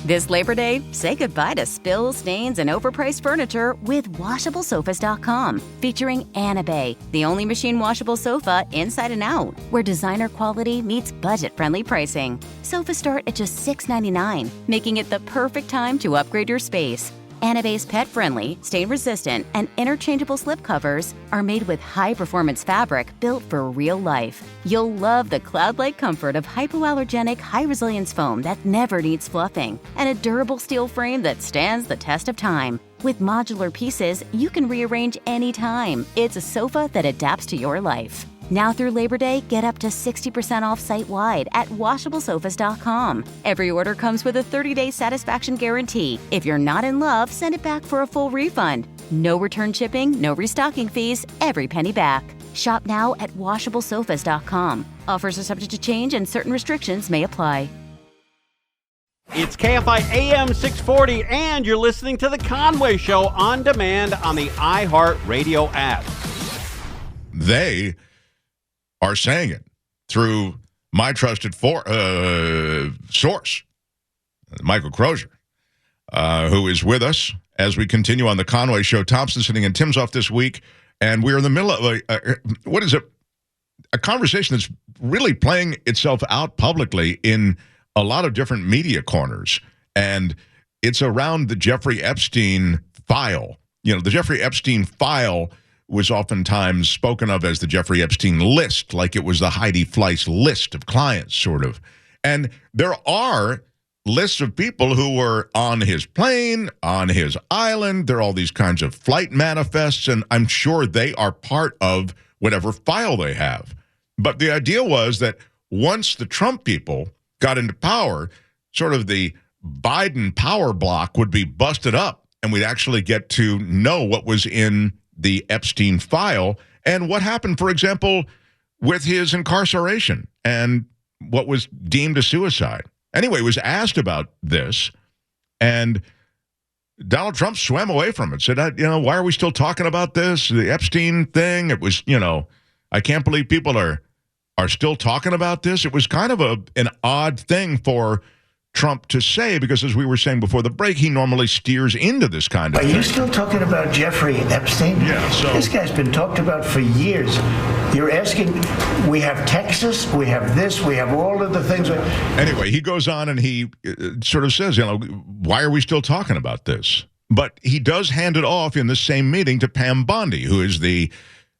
This Labor Day, say goodbye to spills, stains, and overpriced furniture with WashableSofas.com, featuring Anabay, the only machine washable sofa inside and out, where designer quality meets budget-friendly pricing. Sofas start at just $6.99, making it the perfect time to upgrade your space. Anabay's pet-friendly, stain-resistant, and interchangeable slipcovers are made with high-performance fabric built for real life. You'll love the cloud-like comfort of hypoallergenic, high-resilience foam that never needs fluffing, and a durable steel frame that stands the test of time. With modular pieces, you can rearrange anytime. It's a sofa that adapts to your life. Now through Labor Day, get up to 60% off site-wide at WashableSofas.com. Every order comes with a 30-day satisfaction guarantee. If you're not in love, send it back for a full refund. No return shipping, no restocking fees, every penny back. Shop now at WashableSofas.com. Offers are subject to change and certain restrictions may apply. It's KFI AM 640, and you're listening to The Conway Show on demand on the iHeartRadio app. They are saying it through my trusted source, Michael Crozier, who is with us as we continue on the Conway Show. Thompson sitting in Tim's off this week, and we're in the middle of a conversation that's really playing itself out publicly in a lot of different media corners, and it's around the Jeffrey Epstein file. You know, the Jeffrey Epstein file was oftentimes spoken of as the Jeffrey Epstein list, like it was the Heidi Fleiss list of clients, sort of. And there are lists of people who were on his plane, on his island. There are all these kinds of flight manifests, and I'm sure they are part of whatever file they have. But the idea was that once the Trump people got into power, sort of the Biden power block would be busted up, and we'd actually get to know what was in the Epstein file and what happened, for example, with his incarceration and what was deemed a suicide. Anyway, he was asked about this, and Donald Trump swam away from it, said, why are we still talking about this? The Epstein thing, it was, I can't believe people are still talking about this. It was kind of an odd thing for Trump to say, because as we were saying before the break, he normally steers into this kind of thing. Are you still talking about Jeffrey Epstein? Yeah. So this guy's been talked about for years. You're asking, we have Texas, we have this, we have all of the things. Anyway, he goes on and he sort of says, why are we still talking about this? But he does hand it off in the same meeting to Pam Bondi, who is the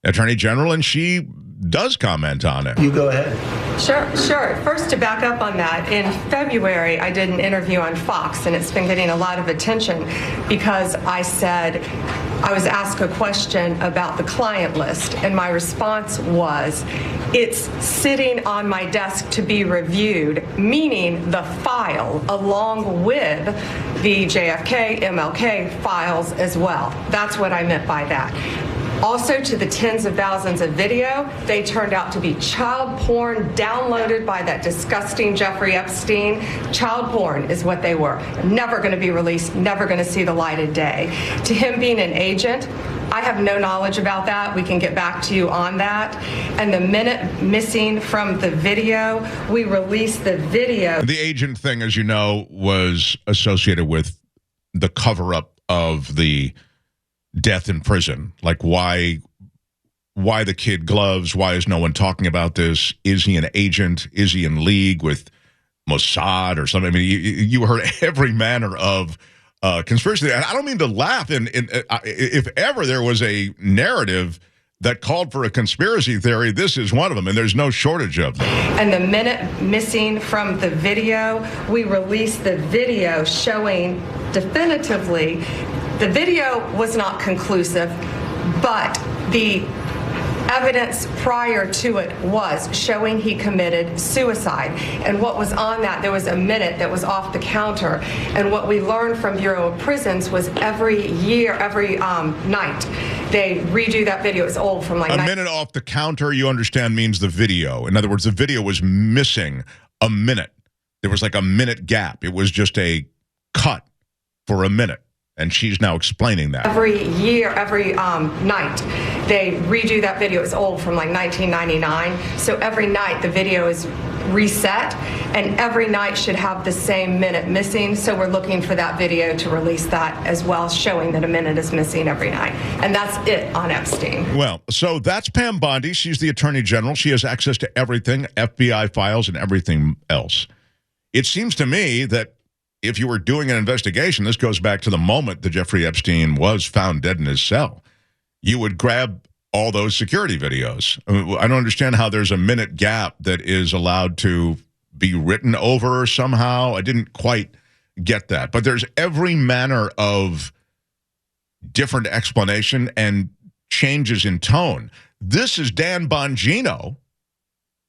Attorney General, and she does comment on it. You go ahead. Sure. First, to back up on that, in February, I did an interview on Fox, and it's been getting a lot of attention because I was asked a question about the client list, and my response was, it's sitting on my desk to be reviewed, meaning the file, along with the JFK, MLK files as well. That's what I meant by that. Also, to the tens of thousands of video, they turned out to be child porn downloaded by that disgusting Jeffrey Epstein. Child porn is what they were. Never going to be released, never going to see the light of day. To him being an agent, I have no knowledge about that. We can get back to you on that. And the minute missing from the video, we released the video. The agent thing, as you know, was associated with the cover-up of the death in prison. Like, why the kid gloves? Why is no one talking about this? Is he an agent? Is he in league with Mossad or something? I mean, you heard every manner of conspiracy. And I don't mean to laugh. And if ever there was a narrative that called for a conspiracy theory, this is one of them, and there's no shortage of them. And the minute missing from the video, we released the video showing definitively. The video was not conclusive, but the evidence prior to it was showing he committed suicide. And what was on that, there was a minute that was off the counter. And what we learned from Bureau of Prisons was every night, they redo that video. It's old from like... A minute off the counter, you understand, means the video. In other words, the video was missing a minute. There was like a minute gap. It was just a cut for a minute. And she's now explaining that. Every night, they redo that video. It's old from like 1999. So every night the video is reset, and every night should have the same minute missing. So we're looking for that video to release that as well, showing that a minute is missing every night. And that's it on Epstein. Well, so that's Pam Bondi. She's the Attorney General. She has access to everything, FBI files and everything else. It seems to me that if you were doing an investigation, this goes back to the moment that Jeffrey Epstein was found dead in his cell, you would grab all those security videos. I don't understand how there's a minute gap that is allowed to be written over somehow. I didn't quite get that. But there's every manner of different explanation and changes in tone. This is Dan Bongino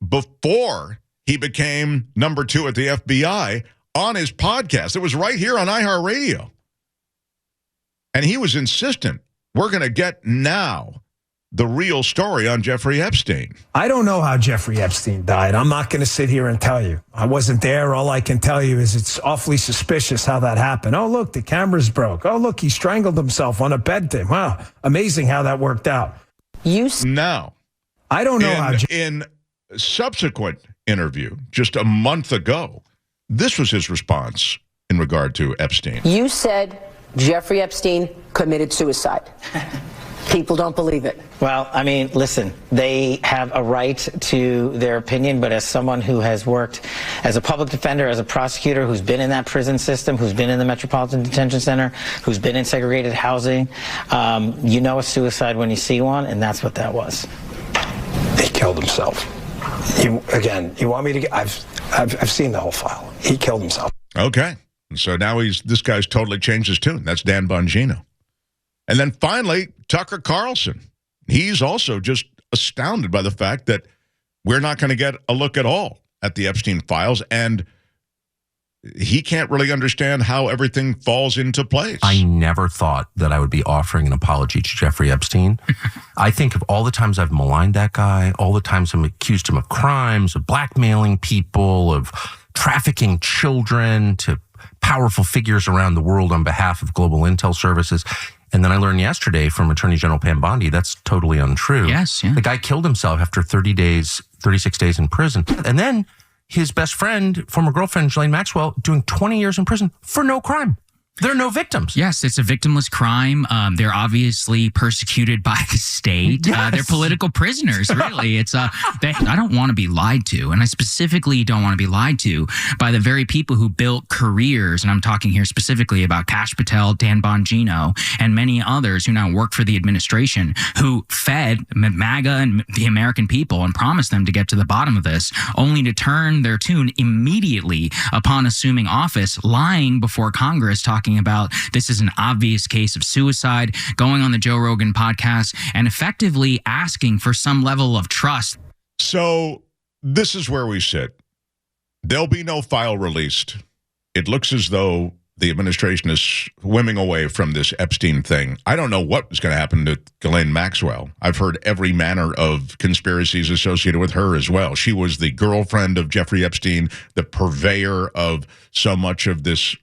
before he became number 2 at the FBI on his podcast. It was right here on iHeartRadio. And he was insistent, we're going to get now the real story on Jeffrey Epstein. I don't know how Jeffrey Epstein died. I'm not going to sit here and tell you. I wasn't there. All I can tell you is it's awfully suspicious how that happened. Oh, look, the cameras broke. Oh, look, he strangled himself on a bed thing. Wow, amazing how that worked out. Now, I don't know how. In subsequent interview, just a month ago, this was his response in regard to Epstein. You said Jeffrey Epstein committed suicide. People don't believe it. Well, I mean, listen, they have a right to their opinion, but as someone who has worked as a public defender, as a prosecutor, who's been in that prison system, who's been in the Metropolitan Detention Center, who's been in segregated housing, you know a suicide when you see one, and that's what that was. He killed himself. You want me to get? I've seen the whole file. He killed himself. Okay. So now this guy's totally changed his tune. That's Dan Bongino. And then finally, Tucker Carlson. He's also just astounded by the fact that we're not going to get a look at all at the Epstein files, and he can't really understand how everything falls into place. I never thought that I would be offering an apology to Jeffrey Epstein. I think of all the times I've maligned that guy, all the times I've accused him of crimes, of blackmailing people, of trafficking children to powerful figures around the world on behalf of global intel services. And then I learned yesterday from Attorney General Pam Bondi that's totally untrue. Yes, yeah. The guy killed himself after 36 days in prison. And then his best friend, former girlfriend, Ghislaine Maxwell, doing 20 years in prison for no crime. There are no victims. Yes, it's a victimless crime. They're obviously persecuted by the state. Yes. They're political prisoners, really. I don't want to be lied to, and I specifically don't want to be lied to by the very people who built careers, and I'm talking here specifically about Kash Patel, Dan Bongino, and many others who now work for the administration, who fed MAGA and the American people and promised them to get to the bottom of this, only to turn their tune immediately upon assuming office, lying before Congress, talking about this is an obvious case of suicide, going on the Joe Rogan podcast, and effectively asking for some level of trust. So this is where we sit. There'll be no file released. It looks as though the administration is swimming away from this Epstein thing. I don't know what is going to happen to Ghislaine Maxwell. I've heard every manner of conspiracies associated with her as well. She was the girlfriend of Jeffrey Epstein, the purveyor of so much of this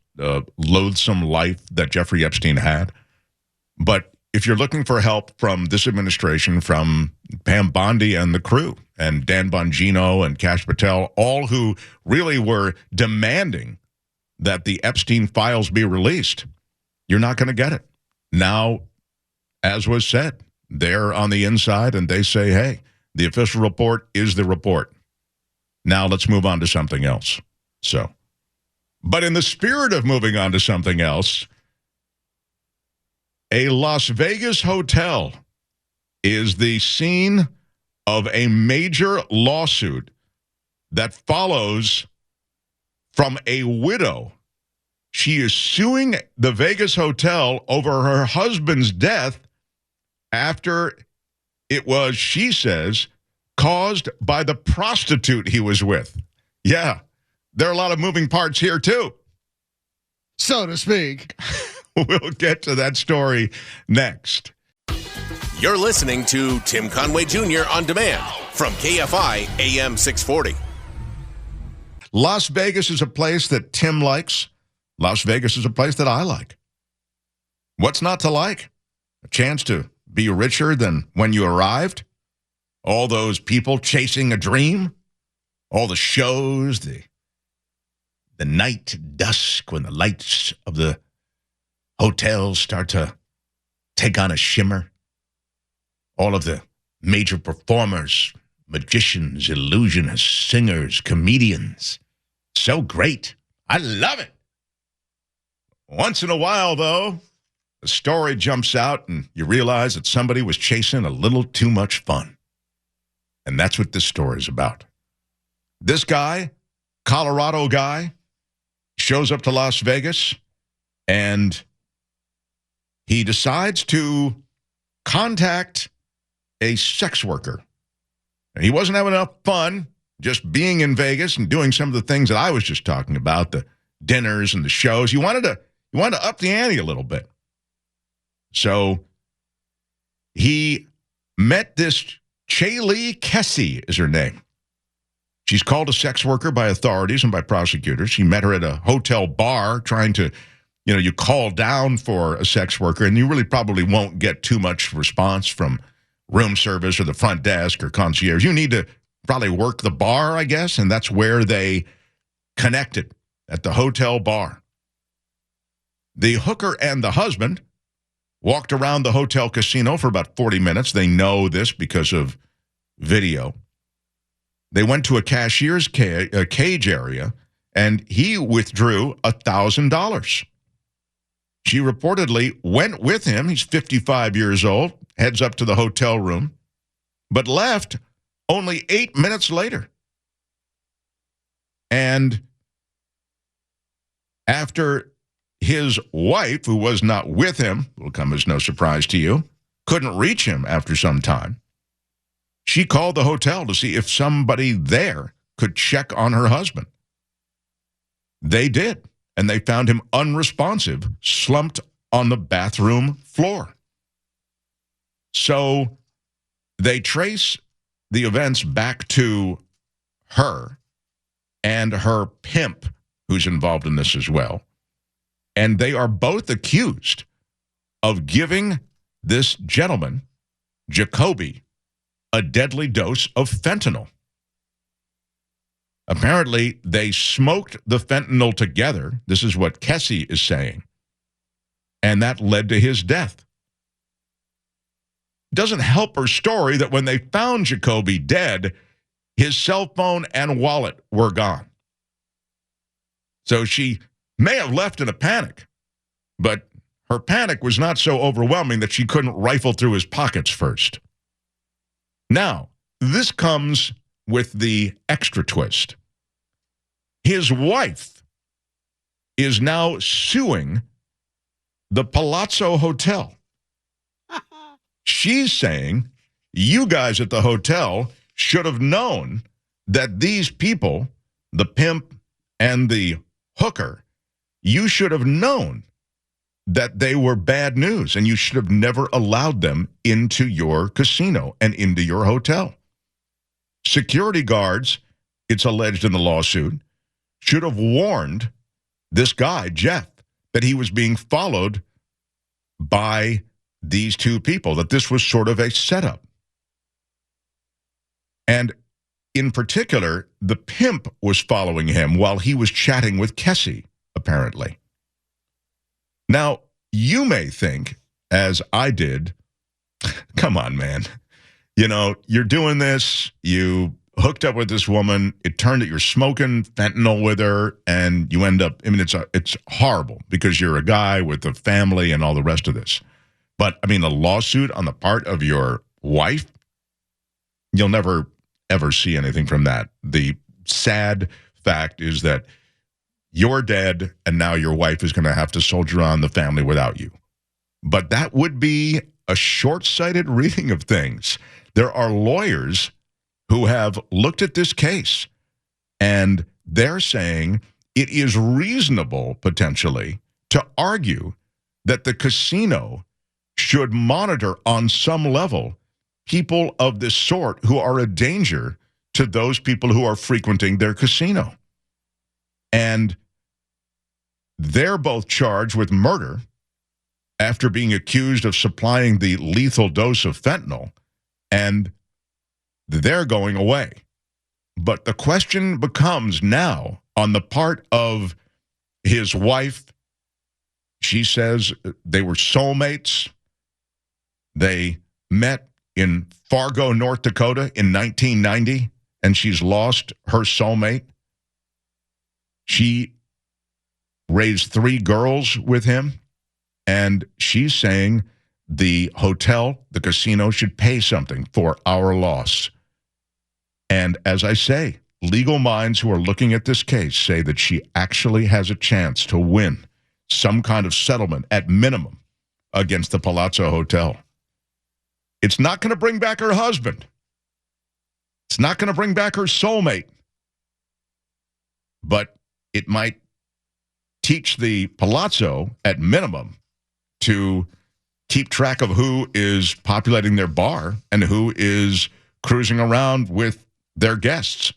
loathsome life that Jeffrey Epstein had. But if you're looking for help from this administration, from Pam Bondi and the crew, and Dan Bongino and Kash Patel, all who really were demanding that the Epstein files be released, you're not going to get it. Now, as was said, they're on the inside and they say, hey, the official report is the report. Now let's move on to something else. But in the spirit of moving on to something else, a Las Vegas hotel is the scene of a major lawsuit that follows from a widow. She is suing the Vegas hotel over her husband's death after it was, she says, caused by the prostitute he was with. Yeah. There are a lot of moving parts here, too. So to speak. We'll get to that story next. You're listening to Tim Conway Jr. on demand from KFI AM 640. Las Vegas is a place that Tim likes. Las Vegas is a place that I like. What's not to like? A chance to be richer than when you arrived? All those people chasing a dream? all the shows, the night dusk when the lights of the hotels start to take on a shimmer. All of the major performers, magicians, illusionists, singers, comedians. So great. I love it. Once in a while, though, the story jumps out and you realize that somebody was chasing a little too much fun. And that's what this story is about. This guy, Colorado guy, shows up to Las Vegas and he decides to contact a sex worker. And he wasn't having enough fun just being in Vegas and doing some of the things that I was just talking about, the dinners and the shows. He wanted to up the ante a little bit. So he met this Chaylee Kessie is her name. She's called a sex worker by authorities and by prosecutors. He met her at a hotel bar trying to, you call down for a sex worker and you really probably won't get too much response from room service or the front desk or concierge. You need to probably work the bar, I guess, and that's where they connected, at the hotel bar. The hooker and the husband walked around the hotel casino for about 40 minutes. They know this because of video. They went to a cashier's cage area, and he withdrew $1,000. She reportedly went with him. He's 55 years old, heads up to the hotel room, but left only 8 minutes later. And after his wife, who was not with him, will come as no surprise to you, couldn't reach him after some time, she called the hotel to see if somebody there could check on her husband. They did, and they found him unresponsive, slumped on the bathroom floor. So they trace the events back to her and her pimp, who's involved in this as well. And they are both accused of giving this gentleman, Jacoby, a deadly dose of fentanyl. Apparently, they smoked the fentanyl together. This is what Kessie is saying. And that led to his death. Doesn't help her story that when they found Jacoby dead, his cell phone and wallet were gone. So she may have left in a panic, but her panic was not so overwhelming that she couldn't rifle through his pockets first. Now, this comes with the extra twist. His wife is now suing the Palazzo Hotel. She's saying, you guys at the hotel should have known that these people, the pimp and the hooker, you should have known that they were bad news, and you should have never allowed them into your casino and into your hotel. Security guards, it's alleged in the lawsuit, should have warned this guy, Jeff, that he was being followed by these two people, that this was sort of a setup. And in particular, the pimp was following him while he was chatting with Kessie, apparently. Now, you may think, as I did, come on, man. You're doing this, you hooked up with this woman, it turned out you're smoking fentanyl with her, and you end up, it's horrible because you're a guy with a family and all the rest of this. But, a lawsuit on the part of your wife, you'll never, ever see anything from that. The sad fact is that you're dead, and now your wife is going to have to soldier on the family without you. But that would be a short-sighted reading of things. There are lawyers who have looked at this case, and they're saying it is reasonable, potentially, to argue that the casino should monitor on some level people of this sort who are a danger to those people who are frequenting their casino. And they're both charged with murder after being accused of supplying the lethal dose of fentanyl, and they're going away. But the question becomes now on the part of his wife. She says they were soulmates. They met in Fargo, North Dakota in 1990, and she's lost her soulmate. She raised 3 girls with him, and she's saying the hotel, the casino, should pay something for our loss. And as I say, legal minds who are looking at this case say that she actually has a chance to win some kind of settlement at minimum against the Palazzo Hotel. It's not going to bring back her husband. It's not going to bring back her soulmate. But it might teach the Palazzo at minimum to keep track of who is populating their bar and who is cruising around with their guests.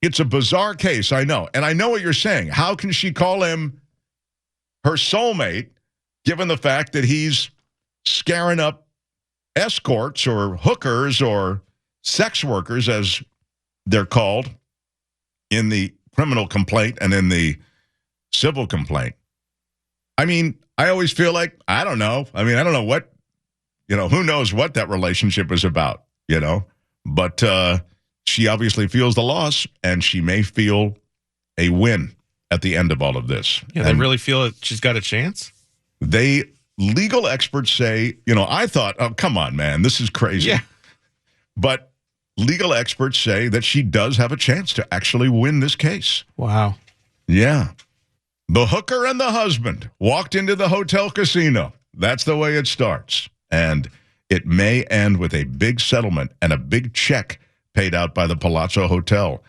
It's a bizarre case, I know. And I know what you're saying. How can she call him her soulmate, given the fact that he's scaring up escorts or hookers or sex workers, as they're called in the criminal complaint and in the civil complaint? I mean, I always feel like, I don't know. I mean, I don't know what, who knows what that relationship is about, But she obviously feels the loss, and she may feel a win at the end of all of this. Yeah, they really feel that she's got a chance? Legal experts say, I thought, oh, come on, man, this is crazy. Yeah. But legal experts say that she does have a chance to actually win this case. Wow. Yeah. The hooker and the husband walked into the hotel casino. That's the way it starts. And it may end with a big settlement and a big check paid out by the Palazzo Hotel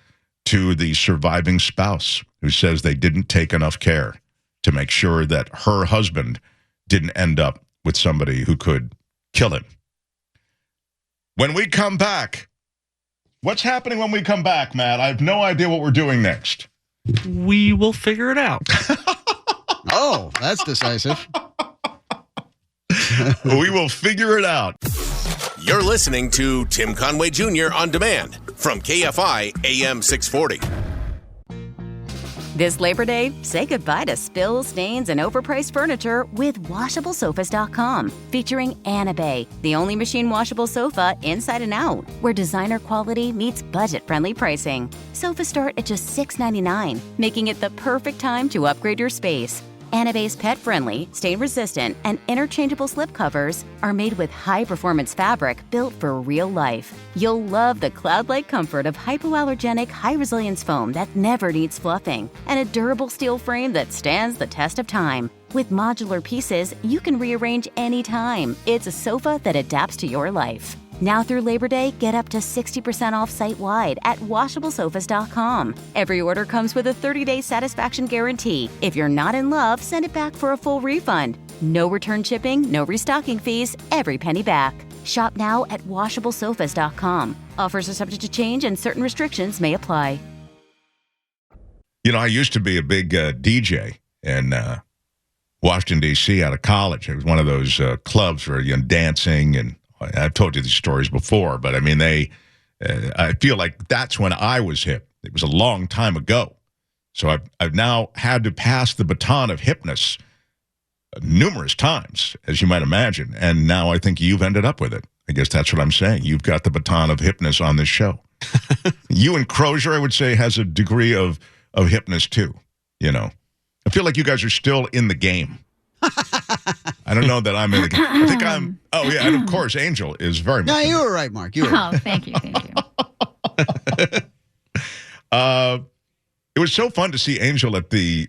to the surviving spouse, who says they didn't take enough care to make sure that her husband didn't end up with somebody who could kill him. When we come back, what's happening when we come back, Matt? I have no idea what we're doing next. We will figure it out. Oh, that's decisive. We will figure it out. You're listening to Tim Conway Jr. On Demand from KFI AM 640. This Labor Day, say goodbye to spills, stains, and overpriced furniture with WashableSofas.com. Featuring Anabay, the only machine washable sofa inside and out, where designer quality meets budget-friendly pricing. Sofas start at just $6.99, making it the perfect time to upgrade your space. Anabay's pet-friendly, stain-resistant, and interchangeable slipcovers are made with high-performance fabric built for real life. You'll love the cloud-like comfort of hypoallergenic, high-resilience foam that never needs fluffing, and a durable steel frame that stands the test of time. With modular pieces, you can rearrange anytime. It's a sofa that adapts to your life. Now through Labor Day, get up to 60% off site-wide at WashableSofas.com. Every order comes with a 30-day satisfaction guarantee. If you're not in love, send it back for a full refund. No return shipping, no restocking fees, every penny back. Shop now at WashableSofas.com. Offers are subject to change and certain restrictions may apply. I used to be a big DJ in Washington, D.C. out of college. It was one of those clubs where you're dancing, and I've told you these stories before, but I mean, I feel like that's when I was hip. It was a long time ago. So I've now had to pass the baton of hipness numerous times, as you might imagine. And now I think you've ended up with it. I guess that's what I'm saying. You've got the baton of hipness on this show. You and Crozier, I would say, has a degree of hipness too. I feel like you guys are still in the game. I don't know that I'm in the game. I think I'm. Oh, yeah. And of course, Angel is very much. No, you were right, Mark. You were right. Thank you. It was so fun to see Angel at the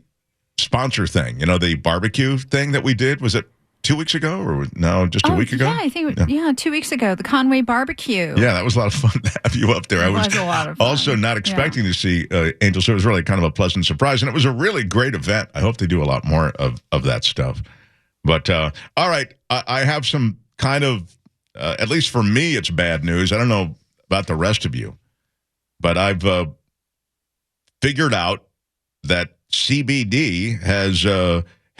sponsor thing, the barbecue thing that we did. Was it 2 weeks ago or no, just a week ago? Yeah, I think, 2 weeks ago, the Conway barbecue. Yeah, that was a lot of fun to have you up there. It was a lot of fun. Also not expecting to see Angel, so it was really kind of a pleasant surprise. And it was a really great event. I hope they do a lot more of that stuff. But, all right, I have some kind of, at least for me, it's bad news. I don't know about the rest of you, but I've figured out that CBD has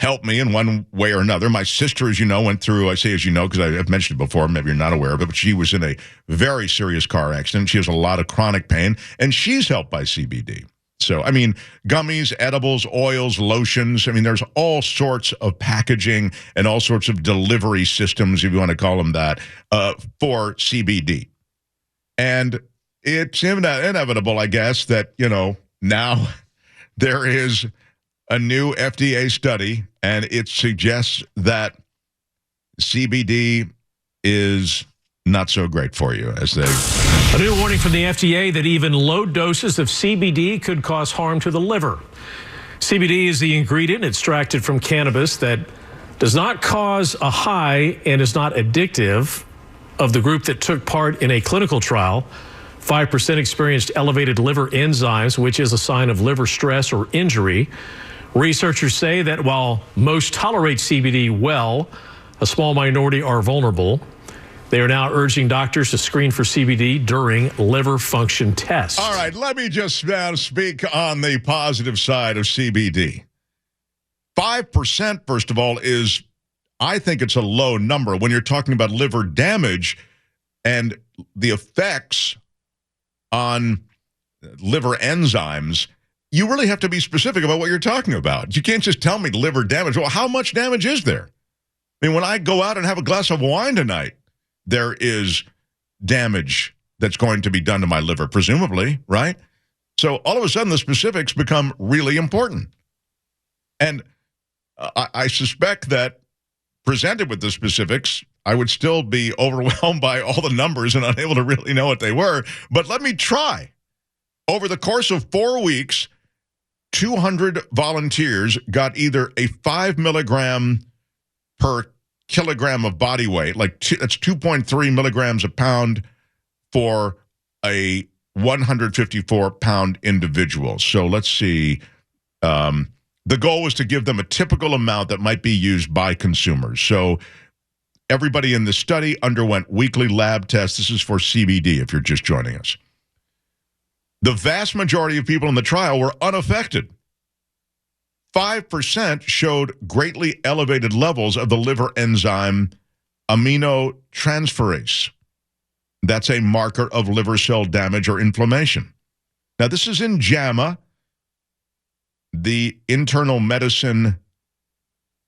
help me in one way or another. My sister, as you know, went through, I say as you know, because I've mentioned it before, maybe you're not aware of it, but she was in a very serious car accident. She has a lot of chronic pain, and she's helped by CBD. So, I mean, gummies, edibles, oils, lotions. I mean, there's all sorts of packaging and all sorts of delivery systems, if you want to call them that, for CBD. And it's inevitable, I guess, that, now there is a new FDA study, and it suggests that CBD is not so great for you as they... A new warning from the FDA that even low doses of CBD could cause harm to the liver. CBD is the ingredient extracted from cannabis that does not cause a high and is not addictive. Of the group that took part in a clinical trial, 5% experienced elevated liver enzymes, which is a sign of liver stress or injury. Researchers say that while most tolerate CBD well, a small minority are vulnerable. They are now urging doctors to screen for CBD during liver function tests. All right, let me just speak on the positive side of CBD. 5%, first of all, I think it's a low number when you're talking about liver damage and the effects on liver enzymes. You really have to be specific about what you're talking about. You can't just tell me liver damage. Well, how much damage is there? I mean, when I go out and have a glass of wine tonight, there is damage that's going to be done to my liver, presumably, right? So all of a sudden, the specifics become really important. And I suspect that presented with the specifics, I would still be overwhelmed by all the numbers and unable to really know what they were. But let me try. Over the course of 4 weeks, 200 volunteers got either a 5 milligram per kilogram of body weight, that's 2.3 milligrams a pound for a 154-pound individual. So let's see. The goal was to give them a typical amount that might be used by consumers. So everybody in the study underwent weekly lab tests. This is for CBD, if you're just joining us. The vast majority of people in the trial were unaffected. 5% showed greatly elevated levels of the liver enzyme aminotransferase. That's a marker of liver cell damage or inflammation. Now, this is in JAMA, the internal medicine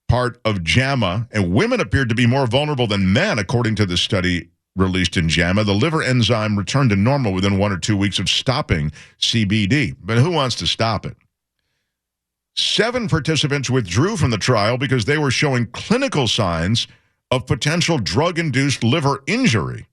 part of JAMA, and women appeared to be more vulnerable than men, according to the study released in JAMA. The liver enzyme returned to normal within 1 or 2 weeks of stopping CBD. But who wants to stop it? 7 participants withdrew from the trial because they were showing clinical signs of potential drug-induced liver injury.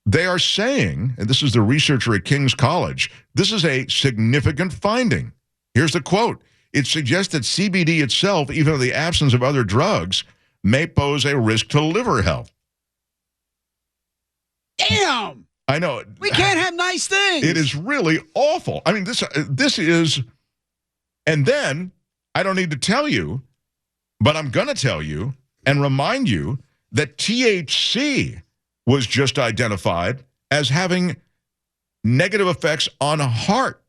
They are saying, and this is the researcher at King's College, this is a significant finding. Here's the quote. It suggests that CBD itself, even in the absence of other drugs, may pose a risk to liver health. Damn! I know. We can't have nice things. It is really awful. I mean, this is, and then, I don't need to tell you, but I'm going to tell you and remind you that THC was just identified as having negative effects on heart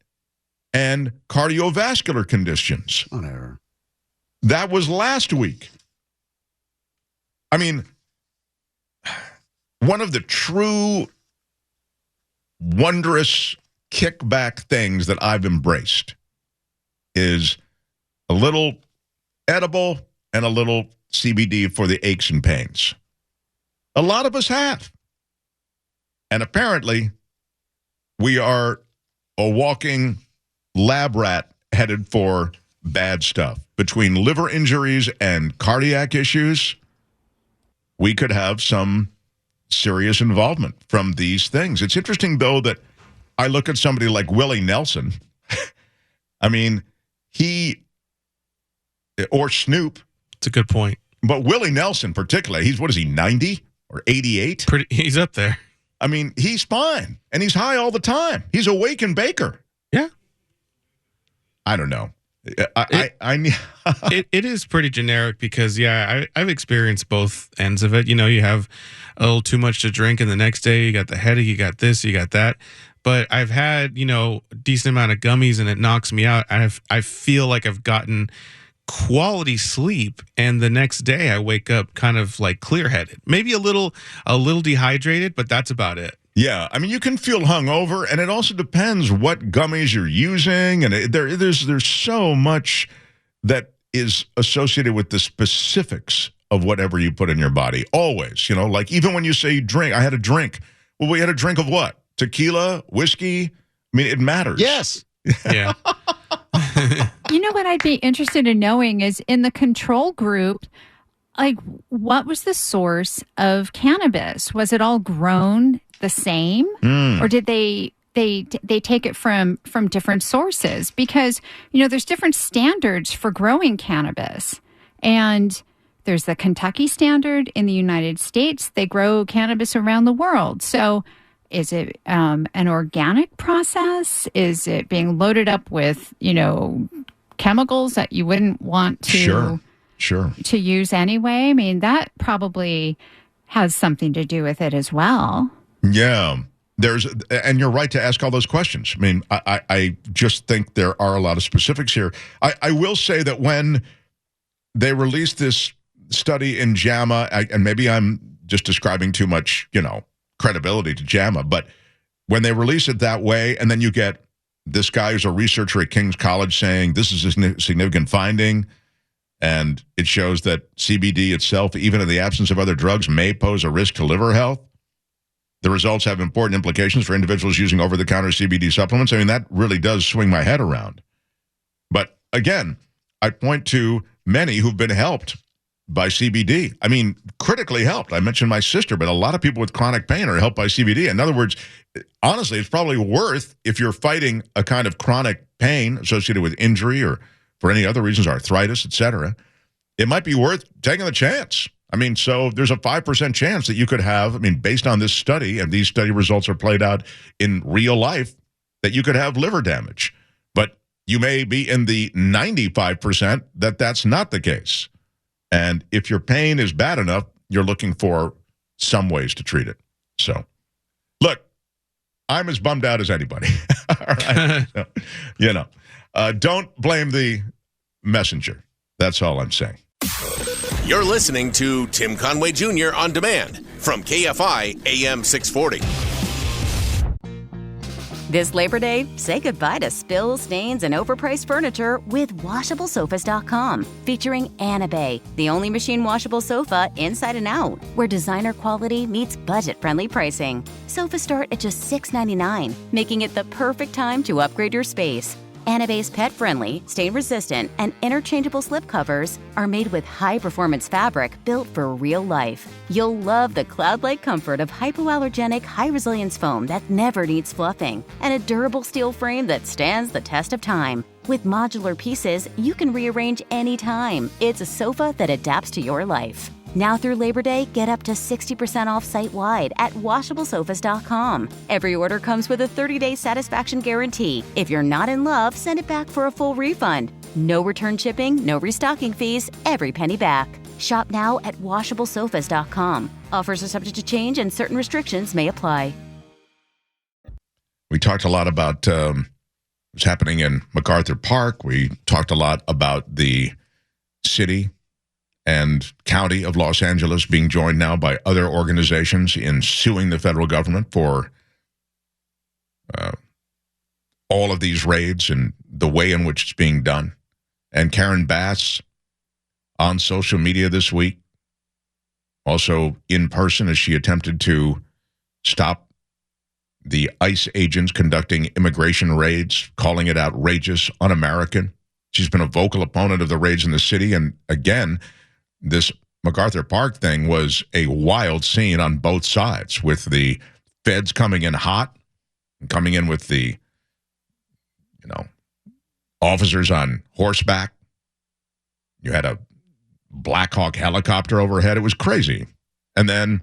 and cardiovascular conditions. Whatever. That was last week. I mean, one of the true wondrous kickback things that I've embraced is a little edible and a little CBD for the aches and pains. A lot of us have. And apparently, we are a walking lab rat headed for bad stuff. Between liver injuries and cardiac issues, we could have some serious involvement from these things. It's interesting, though, that I look at somebody like Willie Nelson. I mean, or Snoop. It's a good point. But Willie Nelson particularly, what is he, 90 or 88? He's up there. I mean, he's fine, and he's high all the time. He's awake and Baker. Yeah. I don't know. It is pretty generic because, I've experienced both ends of it. You know, you have a little too much to drink, and the next day you got the headache, you got this, you got that. but I've had, a decent amount of gummies and it knocks me out. And I feel like I've gotten quality sleep, and the next day I wake up kind of like clear-headed, maybe a little dehydrated, but that's about it. Yeah, I mean, you can feel hungover, and it also depends what gummies you're using, and there's so much that is associated with the specifics of whatever you put in your body. Always, like even when you say drink, I had a drink. Well, we had a drink of what? Tequila, whiskey? I mean, it matters. Yes. Yeah. You know what I'd be interested in knowing is in the control group, like what was the source of cannabis? Was it all grown the same, or did they take it from different sources? Because there's different standards for growing cannabis, and there's the Kentucky standard in the United States. They grow cannabis around the world. So is it an organic process? Is it being loaded up with, chemicals that you wouldn't want to to use anyway? I mean, that probably has something to do with it as well. Yeah. And you're right to ask all those questions. I mean, I just think there are a lot of specifics here. I will say that when they released this study in JAMA, and maybe I'm just describing too much, credibility to JAMA, but when they release it that way, and then you get this guy who's a researcher at King's College saying this is a significant finding, and it shows that CBD itself, even in the absence of other drugs, may pose a risk to liver health. The results have important implications for individuals using over-the-counter CBD supplements. I mean, that really does swing my head around. But again, I point to many who've been helped by CBD. I mean, critically helped. I mentioned my sister, but a lot of people with chronic pain are helped by CBD. In other words, honestly, it's probably worth, if you're fighting a kind of chronic pain associated with injury or for any other reasons, arthritis, etc., it might be worth taking the chance. I mean, so there's a 5% chance that you could have, based on this study, and these study results are played out in real life, that you could have liver damage. But you may be in the 95% that that's not the case. And if your pain is bad enough, you're looking for some ways to treat it. So, look, I'm as bummed out as anybody. All right? So, don't blame the messenger. That's all I'm saying. You're listening to Tim Conway Jr. on demand from KFI AM 640. This Labor Day, say goodbye to spills, stains, and overpriced furniture with WashableSofas.com. Featuring Anabay, the only machine washable sofa inside and out, where designer quality meets budget-friendly pricing. Sofas start at just $6.99, making it the perfect time to upgrade your space. Anabay's pet-friendly, stain-resistant, and interchangeable slipcovers are made with high-performance fabric built for real life. You'll love the cloud-like comfort of hypoallergenic, high-resilience foam that never needs fluffing, and a durable steel frame that stands the test of time. With modular pieces, you can rearrange anytime. It's a sofa that adapts to your life. Now through Labor Day, get up to 60% off site-wide at WashableSofas.com. Every order comes with a 30-day satisfaction guarantee. If you're not in love, send it back for a full refund. No return shipping, no restocking fees, every penny back. Shop now at WashableSofas.com. Offers are subject to change and certain restrictions may apply. We talked a lot about what's happening in MacArthur Park. We talked a lot about the city and county of Los Angeles being joined now by other organizations in suing the federal government for all of these raids and the way in which it's being done. And Karen Bass on social media this week, also in person as she attempted to stop the ICE agents conducting immigration raids, calling it outrageous, un-American. She's been a vocal opponent of the raids in the city. And again, this MacArthur Park thing was a wild scene on both sides, with the feds coming in hot and coming in with the, officers on horseback. You had a Black Hawk helicopter overhead. It was crazy. And then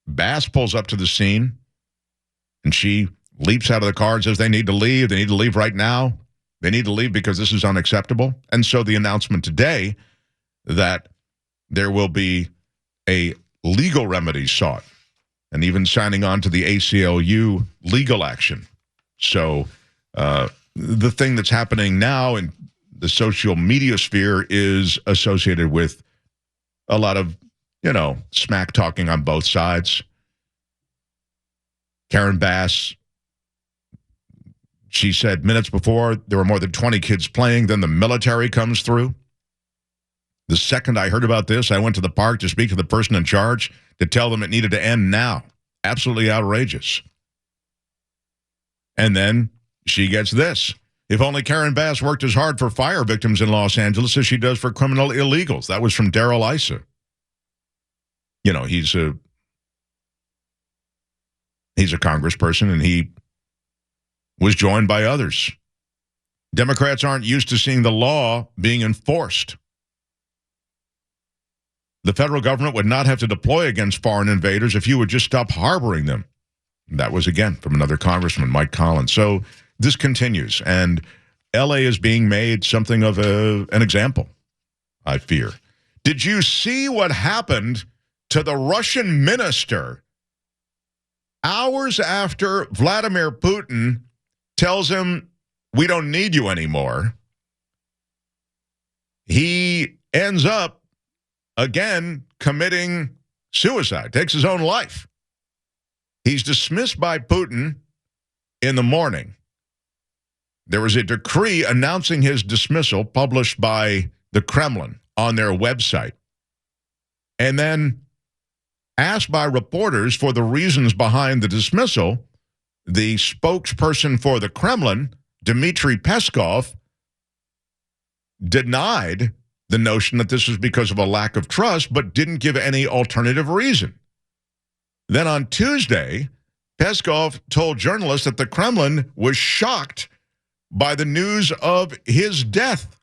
Bass pulls up to the scene, and she leaps out of the car and says they need to leave. They need to leave right now. They need to leave because this is unacceptable. And so the announcement today that there will be a legal remedy sought, and even signing on to the ACLU legal action So the thing that's happening now in the social media sphere is associated with a lot of, smack talking on both sides. Karen Bass, she said minutes before there were more than 20 kids playing, then the military comes through. The second I heard about this, I went to the park to speak to the person in charge to tell them it needed to end now. Absolutely outrageous. And then she gets this. If only Karen Bass worked as hard for fire victims in Los Angeles as she does for criminal illegals. That was from Darrell Issa. He's a congressperson, and he was joined by others. Democrats aren't used to seeing the law being enforced. The federal government would not have to deploy against foreign invaders if you would just stop harboring them. That was, again, from another congressman, Mike Collins. So this continues, and L.A. is being made something of an example, I fear. Did you see what happened to the Russian minister hours after Vladimir Putin tells him, we don't need you anymore? He ends up, again, committing suicide, takes his own life. He's dismissed by Putin in the morning. There was a decree announcing his dismissal published by the Kremlin on their website. And then, asked by reporters for the reasons behind the dismissal, the spokesperson for the Kremlin, Dmitry Peskov, denied the notion that this was because of a lack of trust, but didn't give any alternative reason. Then on Tuesday, Peskov told journalists that the Kremlin was shocked by the news of his death,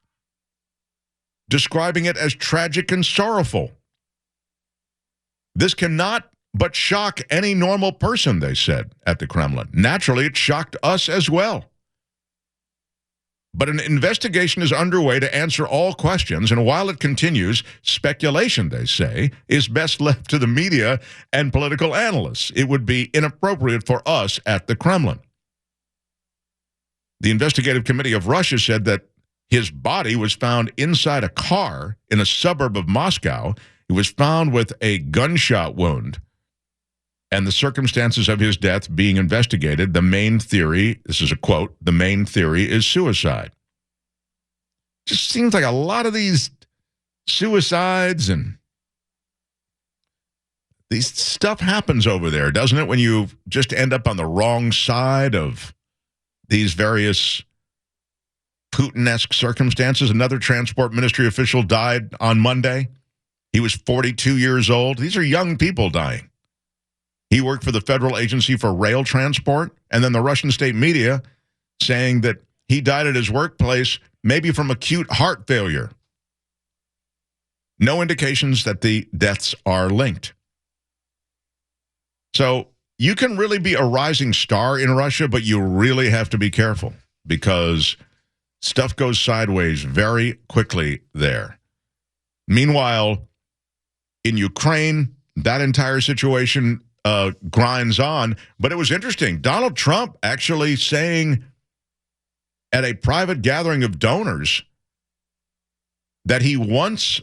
describing it as tragic and sorrowful. This cannot but shock any normal person, they said at the Kremlin. Naturally, it shocked us as well. But an investigation is underway to answer all questions, and while it continues, speculation, they say, is best left to the media and political analysts. It would be inappropriate for us at the Kremlin. The investigative committee of Russia said that his body was found inside a car in a suburb of Moscow. He was found with a gunshot wound, and the circumstances of his death being investigated. The main theory, this is a quote, the main theory is suicide. Just seems like a lot of these suicides and these stuff happens over there, doesn't it? When you just end up on the wrong side of these various Putin-esque circumstances. Another transport ministry official died on Monday. He was 42 years old. These are young people dying. He worked for the Federal Agency for Rail Transport, and then the Russian state media saying that he died at his workplace, maybe from acute heart failure. No indications that the deaths are linked. So you can really be a rising star in Russia, but you really have to be careful because stuff goes sideways very quickly there. Meanwhile, in Ukraine, that entire situation grinds on. But it was interesting. Donald Trump actually saying at a private gathering of donors that he once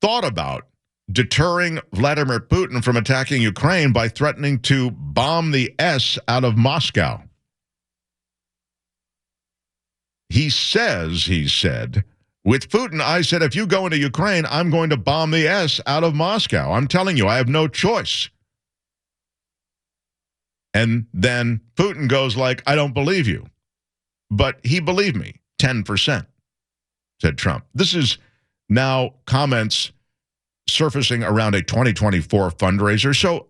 thought about deterring Vladimir Putin from attacking Ukraine by threatening to bomb the S out of Moscow. He said, with Putin, I said, if you go into Ukraine, I'm going to bomb the S out of Moscow. I'm telling you, I have no choice. And then Putin goes like, I don't believe you. But he believed me, 10%, said Trump. This is now comments surfacing around a 2024 fundraiser. So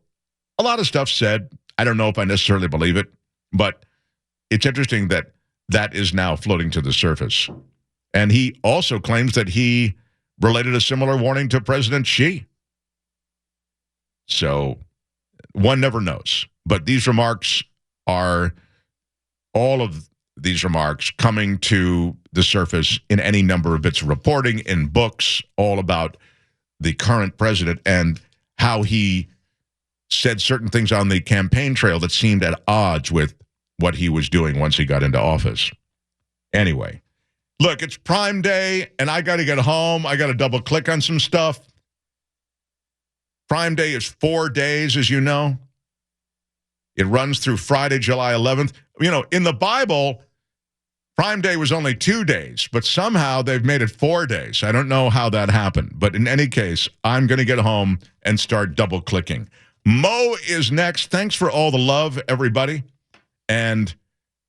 a lot of stuff said. I don't know if I necessarily believe it, but it's interesting that that is now floating to the surface. And he also claims that he related a similar warning to President Xi. So one never knows. But these remarks are, all of these remarks coming to the surface in any number of bits of reporting, in books, all about the current president and how he said certain things on the campaign trail that seemed at odds with what he was doing once he got into office. Anyway, look, it's Prime Day, and I got to get home. I got to double-click on some stuff. Prime Day is 4 days, as you know. It runs through Friday, July 11th. You know, in the Bible, Prime Day was only 2 days, but somehow they've made it 4 days. I don't know how that happened. But in any case, I'm going to get home and start double-clicking. Mo is next. Thanks for all the love, everybody. And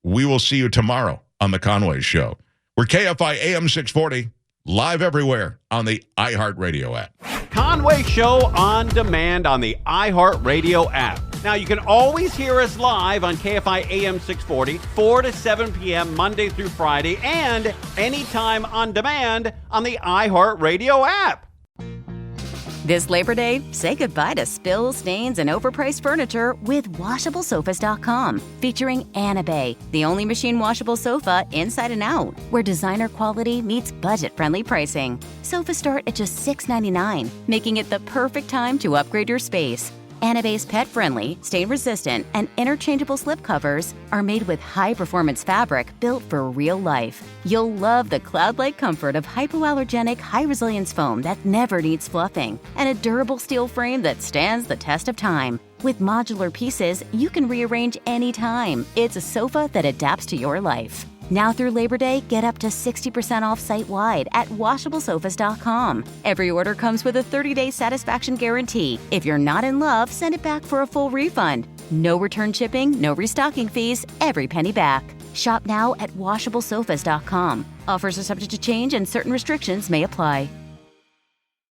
we will see you tomorrow on The Conway Show. We're KFI AM 640, live everywhere on the iHeartRadio app. Conway Show on demand on the iHeartRadio app. Now, you can always hear us live on KFI AM 640, 4 to 7 p.m. Monday through Friday, and anytime on demand on the iHeartRadio app. This Labor Day, say goodbye to spills, stains, and overpriced furniture with WashableSofas.com. Featuring Anabay, the only machine washable sofa inside and out, where designer quality meets budget-friendly pricing. Sofas start at just $6.99, making it the perfect time to upgrade your space. Anabay's pet-friendly, stain-resistant, and interchangeable slipcovers are made with high-performance fabric built for real life. You'll love the cloud-like comfort of hypoallergenic, high-resilience foam that never needs fluffing, and a durable steel frame that stands the test of time. With modular pieces, you can rearrange anytime. It's a sofa that adapts to your life. Now through Labor Day, get up to 60% off site-wide at WashableSofas.com. Every order comes with a 30-day satisfaction guarantee. If you're not in love, send it back for a full refund. No return shipping, no restocking fees, every penny back. Shop now at WashableSofas.com. Offers are subject to change and certain restrictions may apply.